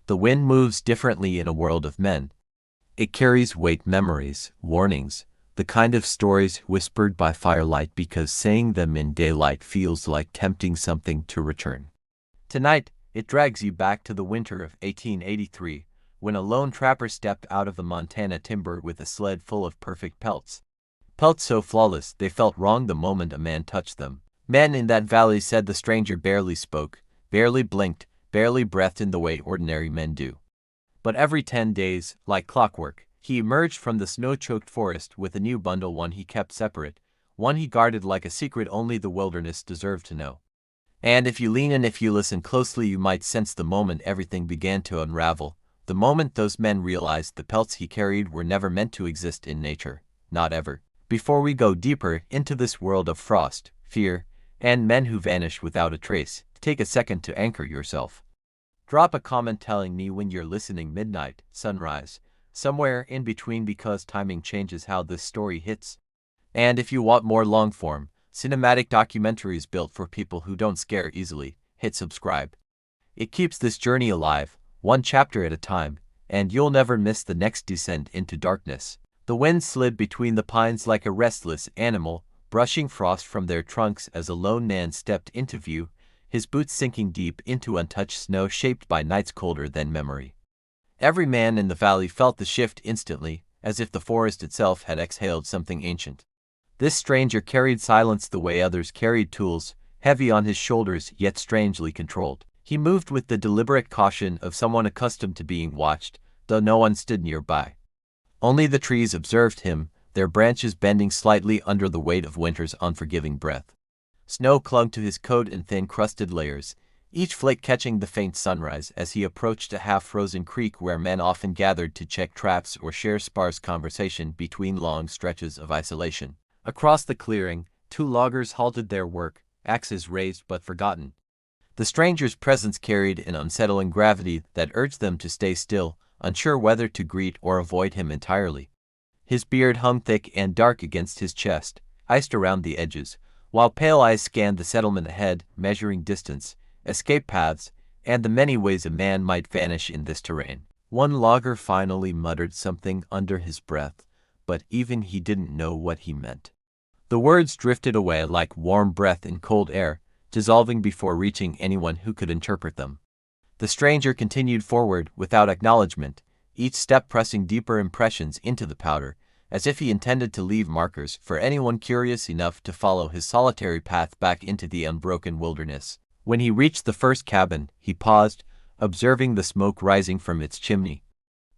The wind moves differently in a world of men. It carries weight, memories, warnings, the kind of stories whispered by firelight because saying them in daylight feels like tempting something to return. Tonight, it drags you back to the winter of 1883, when a lone trapper stepped out of the Montana timber with a sled full of perfect pelts. Pelts so flawless they felt wrong the moment a man touched them. Men in that valley said the stranger barely spoke, barely blinked, barely breathed in the way ordinary men do. But every 10 days, like clockwork, he emerged from the snow-choked forest with a new bundle, one he kept separate, one he guarded like a secret only the wilderness deserved to know. And if you lean in, if you listen closely, you might sense the moment everything began to unravel, the moment those men realized the pelts he carried were never meant to exist in nature, not ever. Before we go deeper into this world of frost, fear, and men who vanish without a trace, take a second to anchor yourself. Drop a comment telling me when you're listening, midnight, sunrise, somewhere in between, because timing changes how this story hits. And if you want more long-form, cinematic documentaries built for people who don't scare easily, hit subscribe. It keeps this journey alive, one chapter at a time, and you'll never miss the next descent into darkness. The wind slid between the pines like a restless animal, brushing frost from their trunks as a lone man stepped into view, his boots sinking deep into untouched snow shaped by nights colder than memory. Every man in the valley felt the shift instantly, as if the forest itself had exhaled something ancient. This stranger carried silence the way others carried tools, heavy on his shoulders yet strangely controlled. He moved with the deliberate caution of someone accustomed to being watched, though no one stood nearby. Only the trees observed him, their branches bending slightly under the weight of winter's unforgiving breath. Snow clung to his coat in thin crusted layers, each flake catching the faint sunrise as he approached a half-frozen creek where men often gathered to check traps or share sparse conversation between long stretches of isolation. Across the clearing, 2 loggers halted their work, axes raised but forgotten. The stranger's presence carried an unsettling gravity that urged them to stay still, unsure whether to greet or avoid him entirely. His beard hung thick and dark against his chest, iced around the edges, while pale eyes scanned the settlement ahead, measuring distance, escape paths, and the many ways a man might vanish in this terrain. One logger finally muttered something under his breath, but even he didn't know what he meant. The words drifted away like warm breath in cold air, dissolving before reaching anyone who could interpret them. The stranger continued forward without acknowledgement, each step pressing deeper impressions into the powder, as if he intended to leave markers for anyone curious enough to follow his solitary path back into the unbroken wilderness. When he reached the first cabin, he paused, observing the smoke rising from its chimney.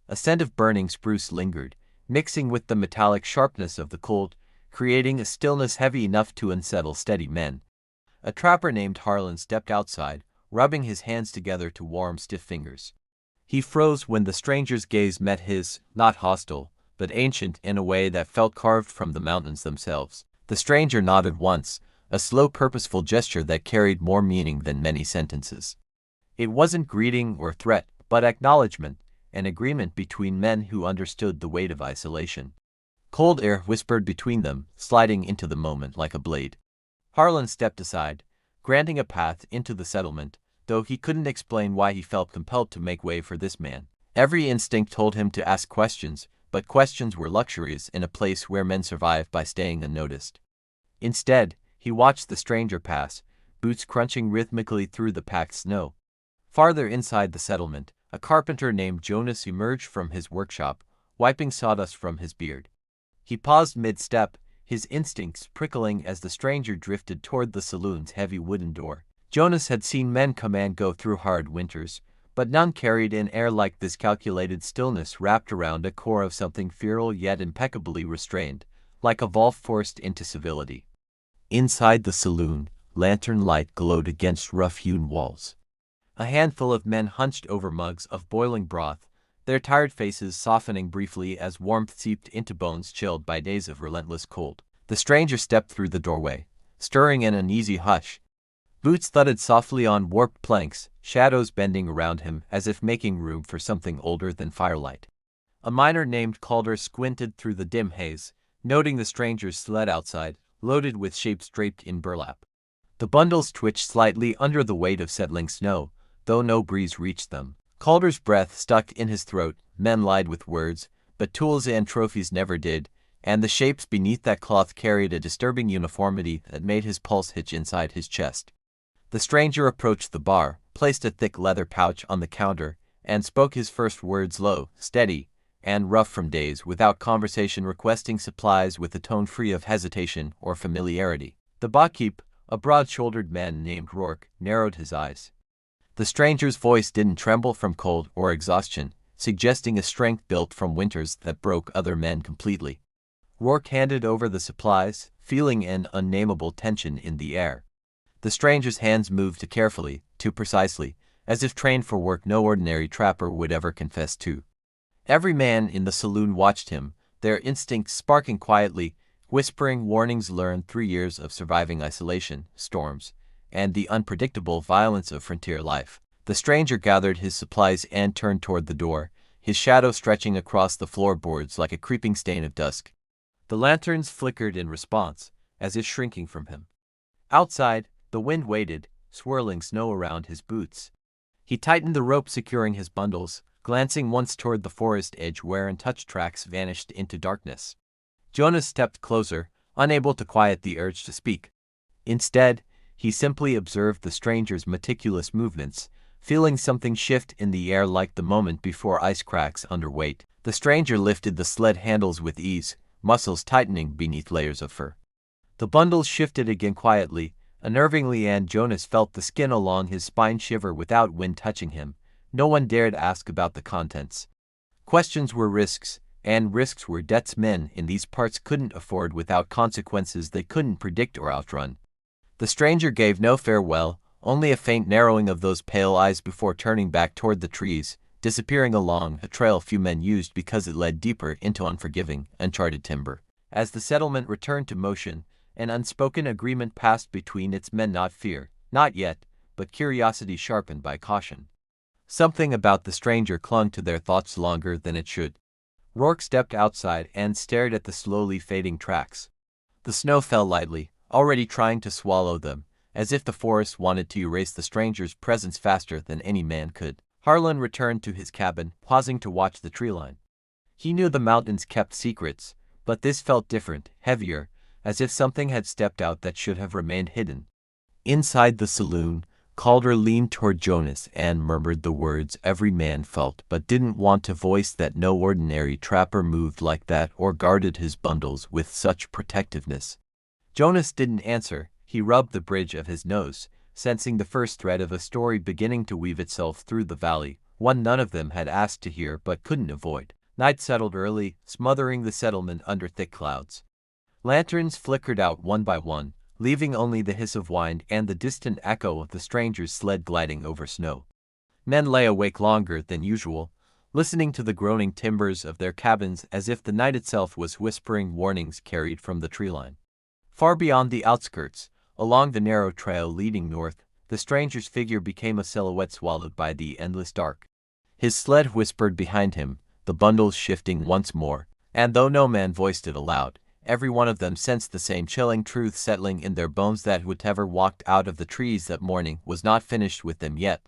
A scent of burning spruce lingered, mixing with the metallic sharpness of the cold, creating a stillness heavy enough to unsettle steady men. A trapper named Harlan stepped outside, rubbing his hands together to warm stiff fingers. He froze when the stranger's gaze met his, not hostile, but ancient in a way that felt carved from the mountains themselves. The stranger nodded once, a slow purposeful gesture that carried more meaning than many sentences. It wasn't greeting or threat, but acknowledgement, an agreement between men who understood the weight of isolation. Cold air whispered between them, sliding into the moment like a blade. Harlan stepped aside, granting a path into the settlement, though he couldn't explain why he felt compelled to make way for this man. Every instinct told him to ask questions, but questions were luxuries in a place where men survive by staying unnoticed. Instead, he watched the stranger pass, boots crunching rhythmically through the packed snow. Farther inside the settlement, a carpenter named Jonas emerged from his workshop, wiping sawdust from his beard. He paused mid-step, his instincts prickling as the stranger drifted toward the saloon's heavy wooden door. Jonas had seen men come and go through hard winters, but none carried an air like this, calculated stillness wrapped around a core of something feral yet impeccably restrained, like a vault forced into civility. Inside the saloon, lantern light glowed against rough-hewn walls. A handful of men hunched over mugs of boiling broth, their tired faces softening briefly as warmth seeped into bones chilled by days of relentless cold. The stranger stepped through the doorway, stirring an uneasy hush. Boots thudded softly on warped planks, shadows bending around him as if making room for something older than firelight. A miner named Calder squinted through the dim haze, noting the stranger's sled outside, loaded with shapes draped in burlap. The bundles twitched slightly under the weight of settling snow, though no breeze reached them. Calder's breath stuck in his throat. Men lied with words, but tools and trophies never did, and the shapes beneath that cloth carried a disturbing uniformity that made his pulse hitch inside his chest. The stranger approached the bar, placed a thick leather pouch on the counter, and spoke his first words low, steady, and rough from days without conversation, requesting supplies with a tone free of hesitation or familiarity. The barkeep, a broad-shouldered man named Rourke, narrowed his eyes. The stranger's voice didn't tremble from cold or exhaustion, suggesting a strength built from winters that broke other men completely. Rourke handed over the supplies, feeling an unnameable tension in the air. The stranger's hands moved too carefully, too precisely, as if trained for work no ordinary trapper would ever confess to. Every man in the saloon watched him, their instincts sparking quietly, whispering warnings learned through years of surviving isolation, storms, and the unpredictable violence of frontier life. The stranger gathered his supplies and turned toward the door, his shadow stretching across the floorboards like a creeping stain of dusk. The lanterns flickered in response, as if shrinking from him. Outside, the wind waited, swirling snow around his boots. He tightened the rope securing his bundles, glancing once toward the forest edge where untouched tracks vanished into darkness. Jonas stepped closer, unable to quiet the urge to speak. Instead, he simply observed the stranger's meticulous movements, feeling something shift in the air like the moment before ice cracks under weight. The stranger lifted the sled handles with ease, muscles tightening beneath layers of fur. The bundles shifted again quietly, unnervingly, and Jonas felt the skin along his spine shiver without wind touching him. No one dared ask about the contents. Questions were risks, and risks were debts men in these parts couldn't afford without consequences they couldn't predict or outrun. The stranger gave no farewell, only a faint narrowing of those pale eyes before turning back toward the trees, disappearing along a trail few men used because it led deeper into unforgiving, uncharted timber. As the settlement returned to motion, an unspoken agreement passed between its men, not fear, not yet, but curiosity sharpened by caution. Something about the stranger clung to their thoughts longer than it should. Rourke stepped outside and stared at the slowly fading tracks. The snow fell lightly, already trying to swallow them, as if the forest wanted to erase the stranger's presence faster than any man could. Harlan returned to his cabin, pausing to watch the treeline. He knew the mountains kept secrets, but this felt different, heavier, as if something had stepped out that should have remained hidden. Inside the saloon, Calder leaned toward Jonas and murmured the words every man felt but didn't want to voice, that no ordinary trapper moved like that or guarded his bundles with such protectiveness. Jonas didn't answer. He rubbed the bridge of his nose, sensing the first thread of a story beginning to weave itself through the valley, one none of them had asked to hear but couldn't avoid. Night settled early, smothering the settlement under thick clouds. Lanterns flickered out one by one, leaving only the hiss of wind and the distant echo of the stranger's sled gliding over snow. Men lay awake longer than usual, listening to the groaning timbers of their cabins as if the night itself was whispering warnings carried from the treeline. Far beyond the outskirts, along the narrow trail leading north, the stranger's figure became a silhouette swallowed by the endless dark. His sled whispered behind him, the bundles shifting once more, and though no man voiced it aloud, every one of them sensed the same chilling truth settling in their bones, that whoever walked out of the trees that morning was not finished with them yet.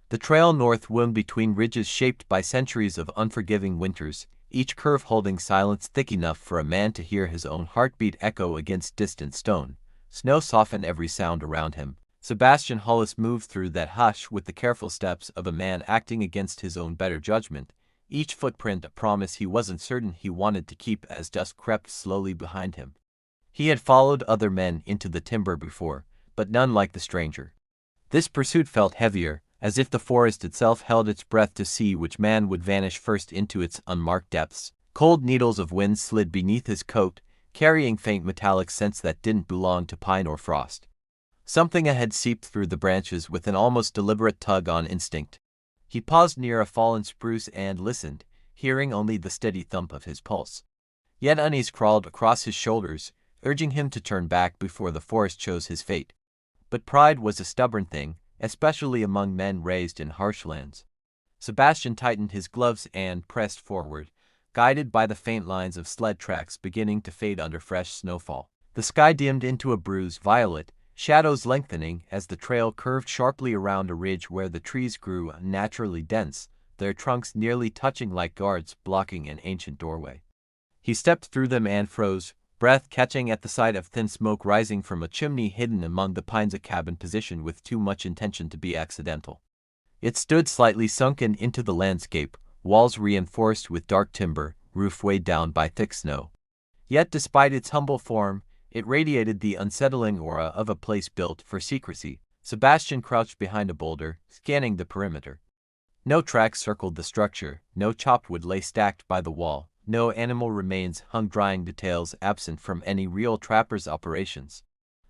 The trail north wound between ridges shaped by centuries of unforgiving winters, each curve holding silence thick enough for a man to hear his own heartbeat echo against distant stone. Snow softened every sound around him. Sebastian Hollis moved through that hush with the careful steps of a man acting against his own better judgment, each footprint a promise he wasn't certain he wanted to keep as dusk crept slowly behind him. He had followed other men into the timber before, but none like the stranger. This pursuit felt heavier, as if the forest itself held its breath to see which man would vanish first into its unmarked depths. Cold needles of wind slid beneath his coat, carrying faint metallic scents that didn't belong to pine or frost. Something ahead seeped through the branches with an almost deliberate tug on instinct. He paused near a fallen spruce and listened, hearing only the steady thump of his pulse. Yet unease crawled across his shoulders, urging him to turn back before the forest chose his fate. But pride was a stubborn thing, especially among men raised in harsh lands. Sebastian tightened his gloves and pressed forward, guided by the faint lines of sled tracks beginning to fade under fresh snowfall. The sky dimmed into a bruised violet, shadows lengthening as the trail curved sharply around a ridge where the trees grew unnaturally dense, their trunks nearly touching like guards blocking an ancient doorway. He stepped through them and froze, breath catching at the sight of thin smoke rising from a chimney hidden among the pines, a cabin positioned with too much intention to be accidental. It stood slightly sunken into the landscape, walls reinforced with dark timber, roof weighed down by thick snow. Yet despite its humble form, it radiated the unsettling aura of a place built for secrecy. Sebastian crouched behind a boulder, scanning the perimeter. No tracks circled the structure, no chopped wood lay stacked by the wall, no animal remains hung, drying details absent from any real trapper's operations.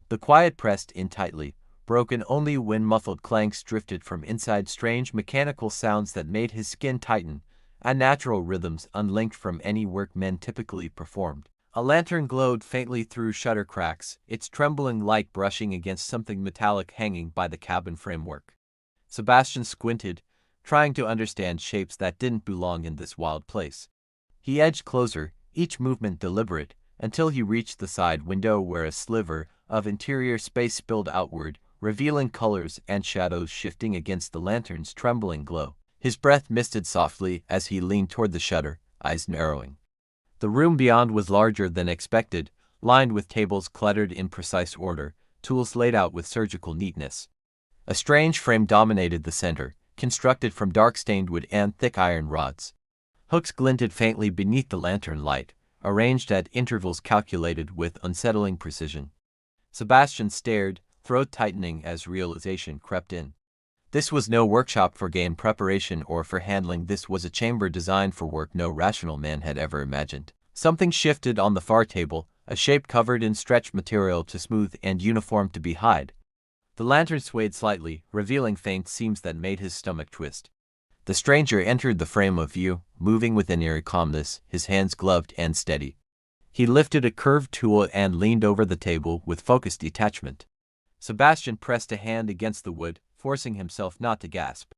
The quiet pressed in tightly, broken only when muffled clanks drifted from inside, strange mechanical sounds that made his skin tighten, unnatural rhythms unlinked from any work men typically performed. A lantern glowed faintly through shutter cracks, its trembling light brushing against something metallic hanging by the cabin framework. Sebastian squinted, trying to understand shapes that didn't belong in this wild place. He edged closer, each movement deliberate, until he reached the side window where a sliver of interior space spilled outward, revealing colors and shadows shifting against the lantern's trembling glow. His breath misted softly as he leaned toward the shutter, eyes narrowing. The room beyond was larger than expected, lined with tables cluttered in precise order, tools laid out with surgical neatness. A strange frame dominated the center, constructed from dark-stained wood and thick iron rods. Hooks glinted faintly beneath the lantern light, arranged at intervals calculated with unsettling precision. Sebastian stared, throat tightening as realization crept in. This was no workshop for game preparation or for handling. This was a chamber designed for work no rational man had ever imagined. Something shifted on the far table, a shape covered in stretched material too smooth and uniform to be hide. The lantern swayed slightly, revealing faint seams that made his stomach twist. The stranger entered the frame of view, moving with an eerie calmness, his hands gloved and steady. He lifted a curved tool and leaned over the table with focused detachment. Sebastian pressed a hand against the wood, forcing himself not to gasp.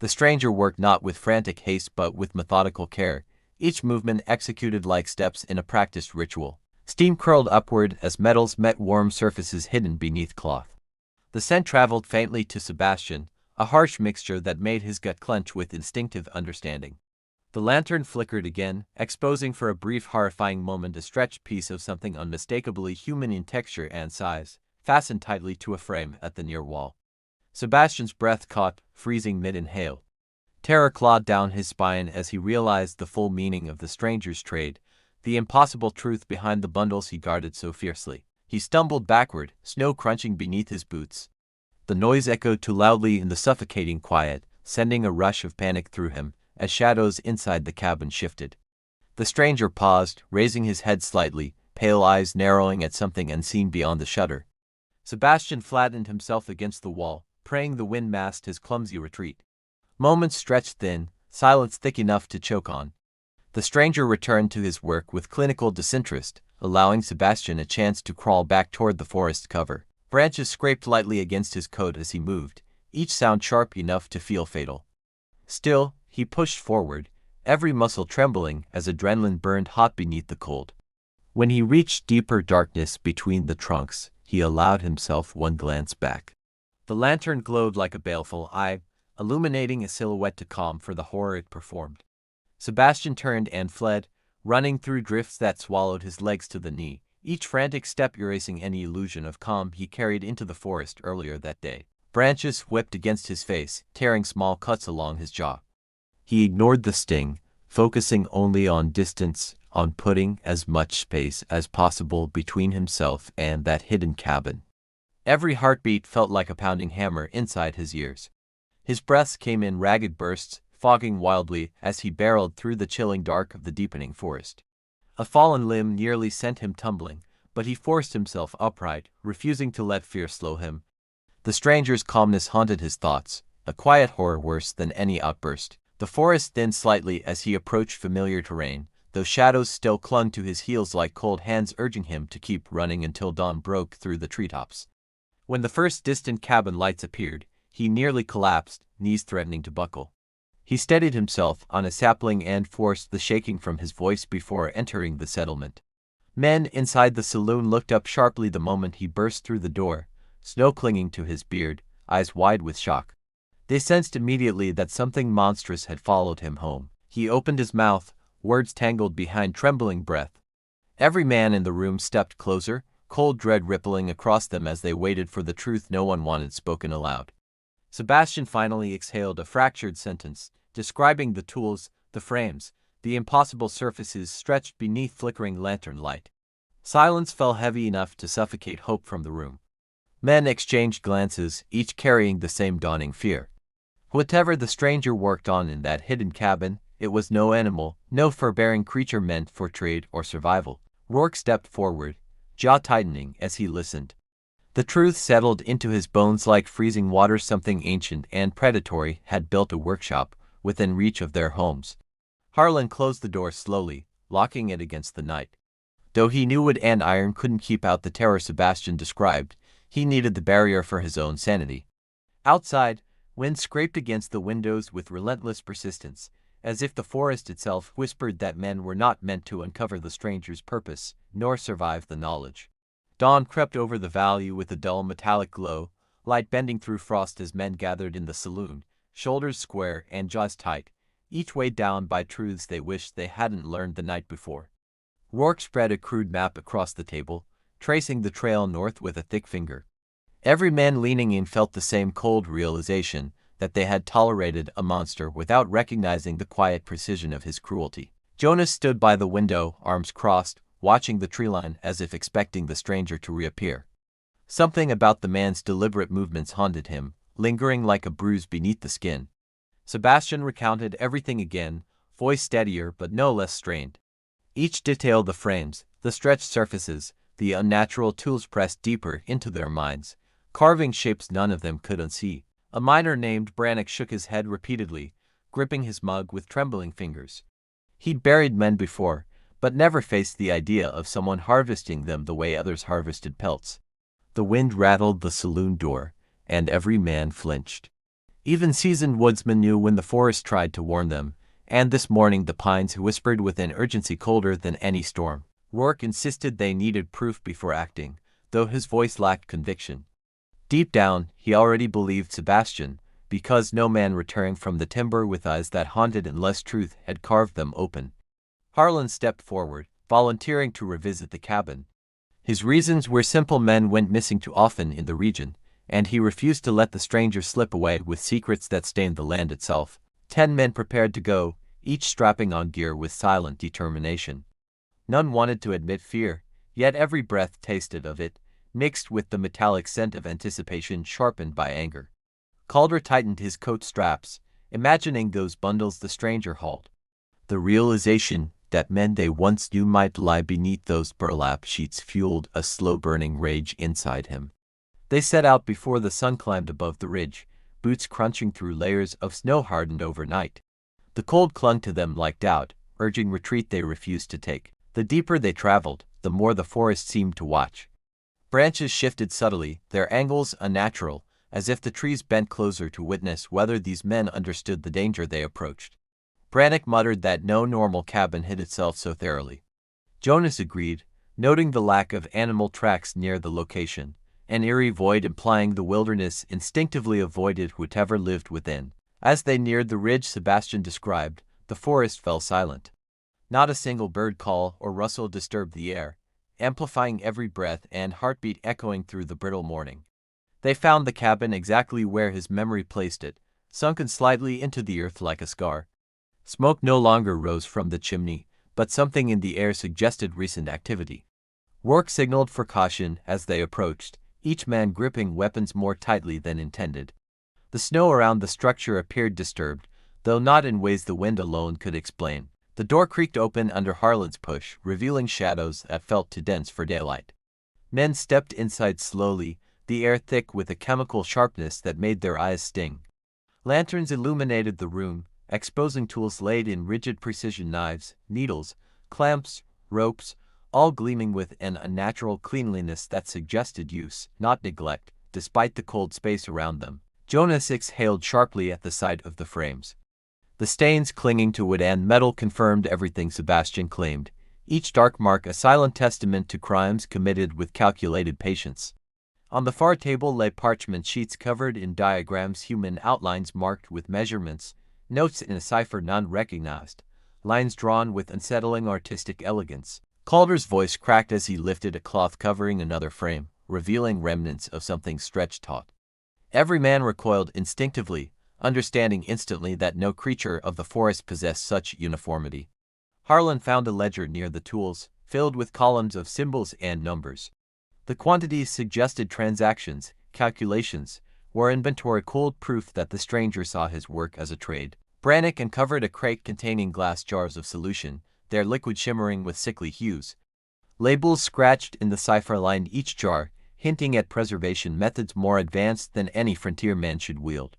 The stranger worked not with frantic haste but with methodical care, each movement executed like steps in a practiced ritual. Steam curled upward as metals met warm surfaces hidden beneath cloth. The scent traveled faintly to Sebastian, a harsh mixture that made his gut clench with instinctive understanding. The lantern flickered again, exposing for a brief horrifying moment a stretched piece of something unmistakably human in texture and size, fastened tightly to a frame at the near wall. Sebastian's breath caught, freezing mid-inhale. Terror clawed down his spine as he realized the full meaning of the stranger's trade, the impossible truth behind the bundles he guarded so fiercely. He stumbled backward, snow crunching beneath his boots. The noise echoed too loudly in the suffocating quiet, sending a rush of panic through him as shadows inside the cabin shifted. The stranger paused, raising his head slightly, pale eyes narrowing at something unseen beyond the shutter. Sebastian flattened himself against the wall, praying the wind masked his clumsy retreat. Moments stretched thin, silence thick enough to choke on. The stranger returned to his work with clinical disinterest, allowing Sebastian a chance to crawl back toward the forest cover. Branches scraped lightly against his coat as he moved, each sound sharp enough to feel fatal. Still, he pushed forward, every muscle trembling as adrenaline burned hot beneath the cold. When he reached deeper darkness between the trunks, he allowed himself one glance back. The lantern glowed like a baleful eye, illuminating a silhouette to calm for the horror it performed. Sebastian turned and fled, running through drifts that swallowed his legs to the knee, each frantic step erasing any illusion of calm he carried into the forest earlier that day. Branches whipped against his face, tearing small cuts along his jaw. He ignored the sting, focusing only on distance, on putting as much space as possible between himself and that hidden cabin. Every heartbeat felt like a pounding hammer inside his ears. His breaths came in ragged bursts, fogging wildly as he barreled through the chilling dark of the deepening forest. A fallen limb nearly sent him tumbling, but he forced himself upright, refusing to let fear slow him. The stranger's calmness haunted his thoughts, a quiet horror worse than any outburst. The forest thinned slightly as he approached familiar terrain, though shadows still clung to his heels like cold hands urging him to keep running until dawn broke through the treetops. When the first distant cabin lights appeared, he nearly collapsed, knees threatening to buckle. He steadied himself on a sapling and forced the shaking from his voice before entering the settlement. Men inside the saloon looked up sharply the moment he burst through the door, snow clinging to his beard, eyes wide with shock. They sensed immediately that something monstrous had followed him home. He opened his mouth, words tangled behind trembling breath. Every man in the room stepped closer, cold dread rippling across them as they waited for the truth no one wanted spoken aloud. Sebastian finally exhaled a fractured sentence, describing the tools, the frames, the impossible surfaces stretched beneath flickering lantern light. Silence fell heavy enough to suffocate hope from the room. Men exchanged glances, each carrying the same dawning fear. Whatever the stranger worked on in that hidden cabin, it was no animal, no fur-bearing creature meant for trade or survival. Rourke stepped forward, jaw tightening as he listened. The truth settled into his bones like freezing water. Something ancient and predatory had built a workshop within reach of their homes. Harlan closed the door slowly, locking it against the night. Though he knew wood and iron couldn't keep out the terror Sebastian described, he needed the barrier for his own sanity. Outside, wind scraped against the windows with relentless persistence, as if the forest itself whispered that men were not meant to uncover the stranger's purpose, nor survive the knowledge. Dawn crept over the valley with a dull metallic glow, light bending through frost as men gathered in the saloon, shoulders square and jaws tight, each weighed down by truths they wished they hadn't learned the night before. Rourke spread a crude map across the table, tracing the trail north with a thick finger. Every man leaning in felt the same cold realization that they had tolerated a monster without recognizing the quiet precision of his cruelty. Jonas stood by the window, arms crossed, watching the treeline as if expecting the stranger to reappear. Something about the man's deliberate movements haunted him, lingering like a bruise beneath the skin. Sebastian recounted everything again, voice steadier but no less strained. Each detailed the frames, the stretched surfaces, the unnatural tools pressed deeper into their minds, carving shapes none of them could unsee. A miner named Brannock shook his head repeatedly, gripping his mug with trembling fingers. He'd buried men before, but never faced the idea of someone harvesting them the way others harvested pelts. The wind rattled the saloon door, and every man flinched. Even seasoned woodsmen knew when the forest tried to warn them, and this morning the pines whispered with an urgency colder than any storm. Rourke insisted they needed proof before acting, though his voice lacked conviction. Deep down, he already believed Sebastian, because no man returning from the timber with eyes that haunted unless truth had carved them open. Harlan stepped forward, volunteering to revisit the cabin. His reasons were simple: men went missing too often in the region, and he refused to let the stranger slip away with secrets that stained the land itself. 10 men prepared to go, each strapping on gear with silent determination. None wanted to admit fear, yet every breath tasted of it, mixed with the metallic scent of anticipation sharpened by anger. Calder tightened his coat straps, imagining those bundles the stranger hauled. The realization that men they once knew might lie beneath those burlap sheets fueled a slow-burning rage inside him. They set out before the sun climbed above the ridge, boots crunching through layers of snow hardened overnight. The cold clung to them like doubt, urging retreat they refused to take. The deeper they traveled, the more the forest seemed to watch. Branches shifted subtly, their angles unnatural, as if the trees bent closer to witness whether these men understood the danger they approached. Brannock muttered that no normal cabin hid itself so thoroughly. Jonas agreed, noting the lack of animal tracks near the location, an eerie void implying the wilderness instinctively avoided whatever lived within. As they neared the ridge Sebastian described, the forest fell silent. Not a single bird call or rustle disturbed the air, amplifying every breath and heartbeat echoing through the brittle morning. They found the cabin exactly where his memory placed it, sunken slightly into the earth like a scar. Smoke no longer rose from the chimney, but something in the air suggested recent activity. Rourke signaled for caution as they approached, each man gripping weapons more tightly than intended. The snow around the structure appeared disturbed, though not in ways the wind alone could explain. The door creaked open under Harlan's push, revealing shadows that felt too dense for daylight. Men stepped inside slowly, the air thick with a chemical sharpness that made their eyes sting. Lanterns illuminated the room, exposing tools laid in rigid precision: knives, needles, clamps, ropes, all gleaming with an unnatural cleanliness that suggested use, not neglect, despite the cold space around them. Jonas exhaled sharply at the sight of the frames. The stains clinging to wood and metal confirmed everything Sebastian claimed, each dark mark a silent testament to crimes committed with calculated patience. On the far table lay parchment sheets covered in diagrams, human outlines marked with measurements, notes in a cipher none recognized, lines drawn with unsettling artistic elegance. Calder's voice cracked as he lifted a cloth covering another frame, revealing remnants of something stretched taut. Every man recoiled instinctively, understanding instantly that no creature of the forest possessed such uniformity. Harlan found a ledger near the tools, filled with columns of symbols and numbers. The quantities suggested transactions, calculations, or inventory, cold proof that the stranger saw his work as a trade. Brannick uncovered a crate containing glass jars of solution, their liquid shimmering with sickly hues. Labels scratched in the cipher lined each jar, hinting at preservation methods more advanced than any frontier man should wield.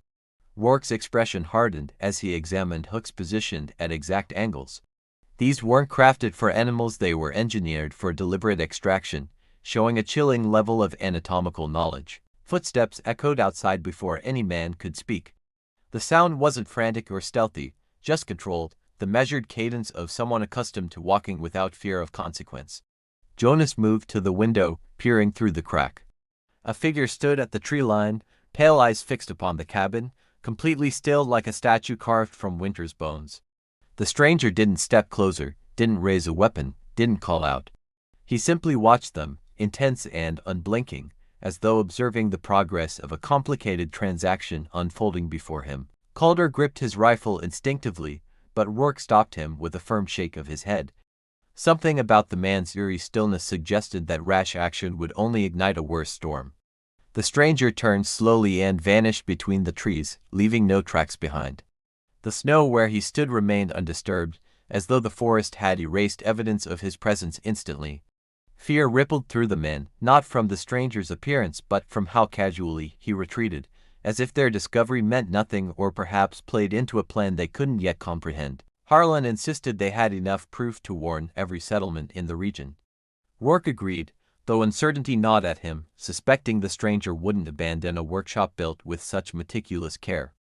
Rourke's expression hardened as he examined hooks positioned at exact angles. These weren't crafted for animals, they were engineered for deliberate extraction, showing a chilling level of anatomical knowledge. Footsteps echoed outside before any man could speak. The sound wasn't frantic or stealthy, just controlled, the measured cadence of someone accustomed to walking without fear of consequence. Jonas moved to the window, peering through the crack. A figure stood at the tree line, pale eyes fixed upon the cabin, completely still like a statue carved from winter's bones. The stranger didn't step closer, didn't raise a weapon, didn't call out. He simply watched them, intense and unblinking, as though observing the progress of a complicated transaction unfolding before him. Calder gripped his rifle instinctively, but Rourke stopped him with a firm shake of his head. Something about the man's eerie stillness suggested that rash action would only ignite a worse storm. The stranger turned slowly and vanished between the trees, leaving no tracks behind. The snow where he stood remained undisturbed, as though the forest had erased evidence of his presence instantly. Fear rippled through the men, not from the stranger's appearance but from how casually he retreated, as if their discovery meant nothing or perhaps played into a plan they couldn't yet comprehend. Harlan insisted they had enough proof to warn every settlement in the region. Rourke agreed, though uncertainty gnawed at him, suspecting the stranger wouldn't abandon a workshop built with such meticulous care.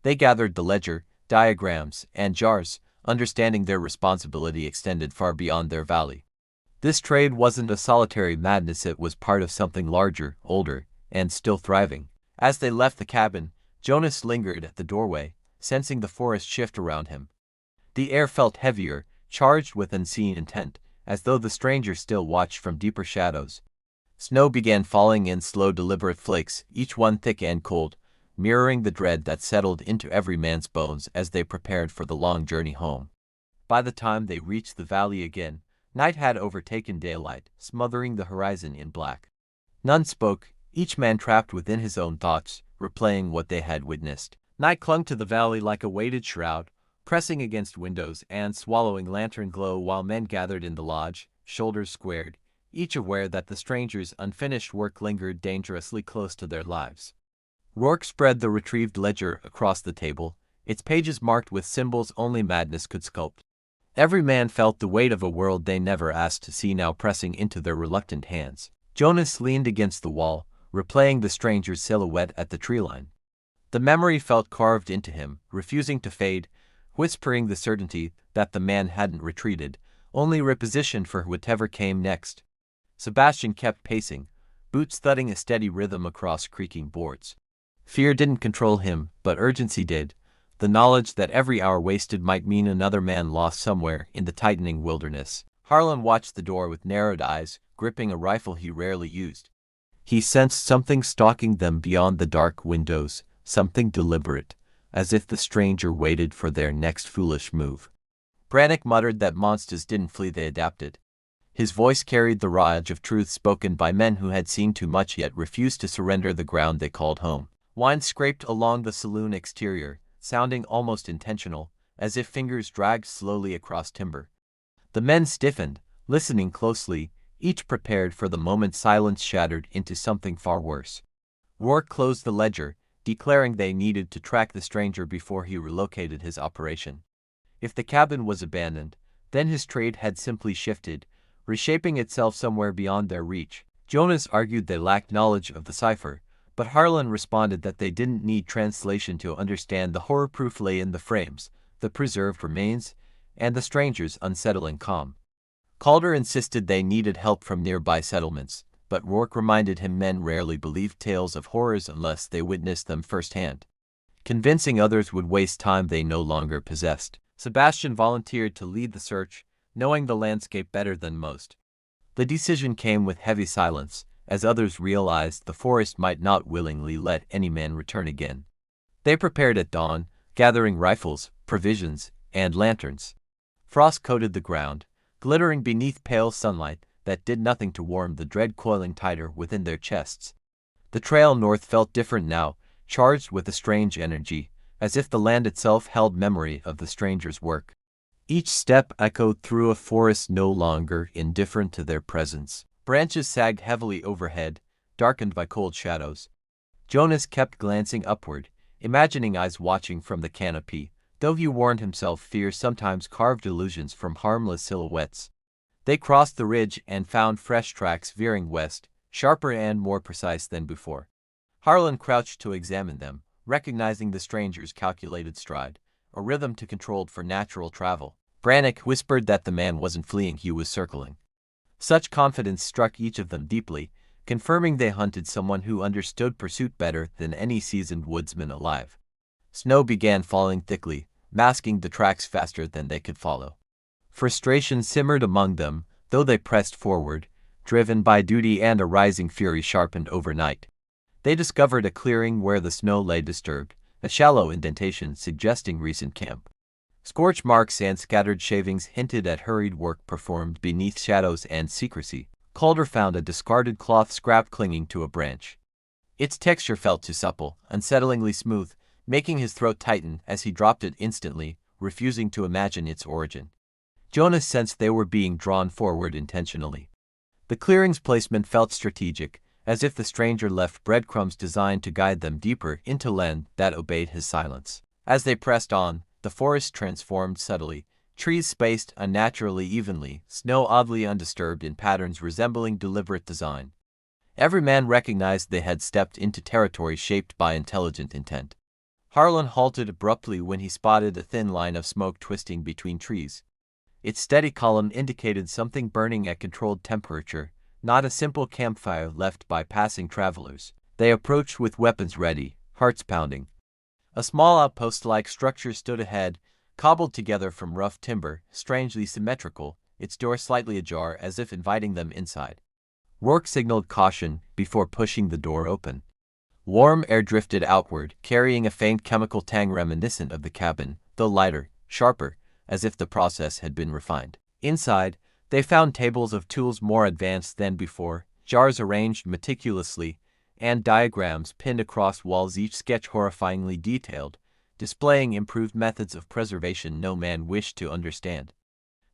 They gathered the ledger, diagrams, and jars, understanding their responsibility extended far beyond their valley. This trade wasn't a solitary madness, it was part of something larger, older, and still thriving. As they left the cabin, Jonas lingered at the doorway, sensing the forest shift around him. The air felt heavier, charged with unseen intent, as though the stranger still watched from deeper shadows. Snow began falling in slow, deliberate flakes, each one thick and cold, mirroring the dread that settled into every man's bones as they prepared for the long journey home. By the time they reached the valley again, night had overtaken daylight, smothering the horizon in black. None spoke, each man trapped within his own thoughts, replaying what they had witnessed. Night clung to the valley like a weighted shroud, pressing against windows and swallowing lantern glow while men gathered in the lodge, shoulders squared, each aware that the stranger's unfinished work lingered dangerously close to their lives. Rourke spread the retrieved ledger across the table, its pages marked with symbols only madness could sculpt. Every man felt the weight of a world they never asked to see now pressing into their reluctant hands. Jonas leaned against the wall, replaying the stranger's silhouette at the tree line. The memory felt carved into him, refusing to fade, whispering the certainty that the man hadn't retreated, only repositioned for whatever came next. Sebastian kept pacing, boots thudding a steady rhythm across creaking boards. Fear didn't control him, but urgency did, the knowledge that every hour wasted might mean another man lost somewhere in the tightening wilderness. Harlan watched the door with narrowed eyes, gripping a rifle he rarely used. He sensed something stalking them beyond the dark windows, something deliberate, as if the stranger waited for their next foolish move. Brannick muttered that monsters didn't flee, they adapted. His voice carried the raw edge of truth spoken by men who had seen too much yet refused to surrender the ground they called home. Wine scraped along the saloon exterior, sounding almost intentional, as if fingers dragged slowly across timber. The men stiffened, listening closely, each prepared for the moment silence shattered into something far worse. Rourke closed the ledger, declaring they needed to track the stranger before he relocated his operation. If the cabin was abandoned, then his trade had simply shifted, reshaping itself somewhere beyond their reach. Jonas argued they lacked knowledge of the cipher, but Harlan responded that they didn't need translation to understand the horror proof lay in the frames, the preserved remains, and the stranger's unsettling calm. Calder insisted they needed help from nearby settlements, but Rourke reminded him men rarely believed tales of horrors unless they witnessed them firsthand. Convincing others would waste time they no longer possessed. Sebastian volunteered to lead the search, knowing the landscape better than most. The decision came with heavy silence, as others realized the forest might not willingly let any man return again. They prepared at dawn, gathering rifles, provisions, and lanterns. Frost coated the ground, glittering beneath pale sunlight that did nothing to warm the dread coiling tighter within their chests. The trail north felt different now, charged with a strange energy, as if the land itself held memory of the stranger's work. Each step echoed through a forest no longer indifferent to their presence. Branches sagged heavily overhead, darkened by cold shadows. Jonas kept glancing upward, imagining eyes watching from the canopy, though he warned himself fear sometimes carved illusions from harmless silhouettes. They crossed the ridge and found fresh tracks veering west, sharper and more precise than before. Harlan crouched to examine them, recognizing the stranger's calculated stride, a rhythm too controlled for natural travel. Brannick whispered that the man wasn't fleeing, he was circling. Such confidence struck each of them deeply, confirming they hunted someone who understood pursuit better than any seasoned woodsman alive. Snow began falling thickly, masking the tracks faster than they could follow. Frustration simmered among them, though they pressed forward, driven by duty and a rising fury sharpened overnight. They discovered a clearing where the snow lay disturbed, a shallow indentation suggesting recent camp. Scorch marks and scattered shavings hinted at hurried work performed beneath shadows and secrecy. Calder found a discarded cloth scrap clinging to a branch. Its texture felt too supple, unsettlingly smooth, making his throat tighten as he dropped it instantly, refusing to imagine its origin. Jonas sensed they were being drawn forward intentionally. The clearing's placement felt strategic, as if the stranger left breadcrumbs designed to guide them deeper into land that obeyed his silence. As they pressed on, the forest transformed subtly, trees spaced unnaturally evenly, snow oddly undisturbed in patterns resembling deliberate design. Every man recognized they had stepped into territory shaped by intelligent intent. Harlan halted abruptly when he spotted a thin line of smoke twisting between trees. Its steady column indicated something burning at controlled temperature, not a simple campfire left by passing travelers. They approached with weapons ready, hearts pounding. A small outpost-like structure stood ahead, cobbled together from rough timber, strangely symmetrical, its door slightly ajar as if inviting them inside. Rourke signaled caution before pushing the door open. Warm air drifted outward, carrying a faint chemical tang reminiscent of the cabin, though lighter, sharper, as if the process had been refined. Inside, they found tables of tools more advanced than before, jars arranged meticulously, and diagrams pinned across walls, each sketch horrifyingly detailed, displaying improved methods of preservation no man wished to understand.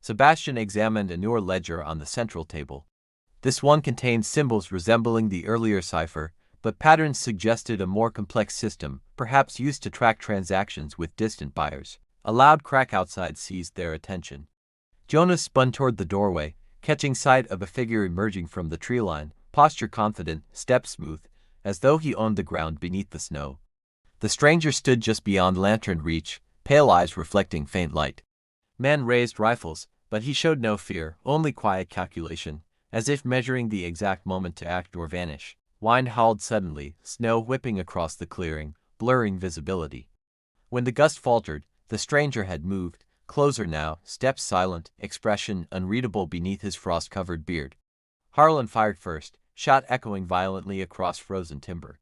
Sebastian examined a newer ledger on the central table. This one contained symbols resembling the earlier cipher, but patterns suggested a more complex system, perhaps used to track transactions with distant buyers. A loud crack outside seized their attention. Jonas spun toward the doorway, catching sight of a figure emerging from the tree line, posture confident, step smooth, as though he owned the ground beneath the snow. The stranger stood just beyond lantern reach, pale eyes reflecting faint light. Men raised rifles, but he showed no fear, only quiet calculation, as if measuring the exact moment to act or vanish. Wind howled suddenly, snow whipping across the clearing, blurring visibility. When the gust faltered, the stranger had moved, closer now, steps silent, expression unreadable beneath his frost-covered beard. Harlan fired first, shot echoing violently across frozen timber.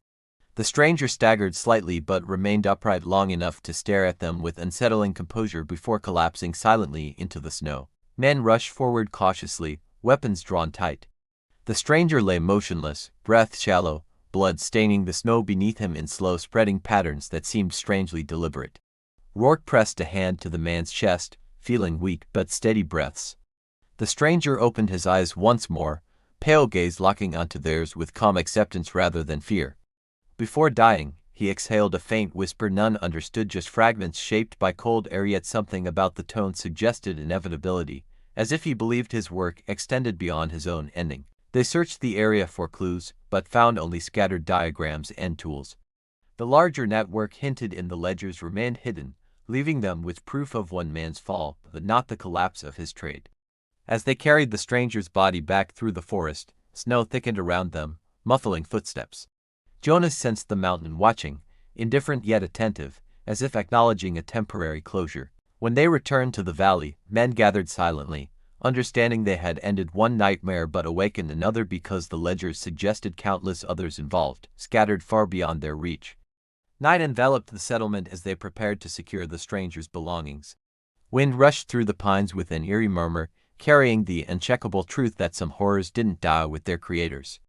The stranger staggered slightly but remained upright long enough to stare at them with unsettling composure before collapsing silently into the snow. Men rushed forward cautiously, weapons drawn tight. The stranger lay motionless, breath shallow, blood staining the snow beneath him in slow spreading patterns that seemed strangely deliberate. Rourke pressed a hand to the man's chest, feeling weak but steady breaths. The stranger opened his eyes once more, pale gaze locking onto theirs with calm acceptance rather than fear. Before dying, he exhaled a faint whisper none understood, just fragments shaped by cold air, yet something about the tone suggested inevitability, as if he believed his work extended beyond his own ending. They searched the area for clues, but found only scattered diagrams and tools. The larger network hinted in the ledgers remained hidden, leaving them with proof of one man's fall, but not the collapse of his trade. As they carried the stranger's body back through the forest, Snow thickened around them, muffling footsteps. Jonas sensed the mountain watching, indifferent yet attentive, as if acknowledging a temporary closure. When they returned to the valley, men gathered silently, understanding they had ended one nightmare but awakened another because the ledgers suggested countless others involved, scattered far beyond their reach. Night enveloped the settlement as they prepared to secure the strangers' belongings. Wind rushed through the pines with an eerie murmur, carrying the uncheckable truth that some horrors didn't die with their creators.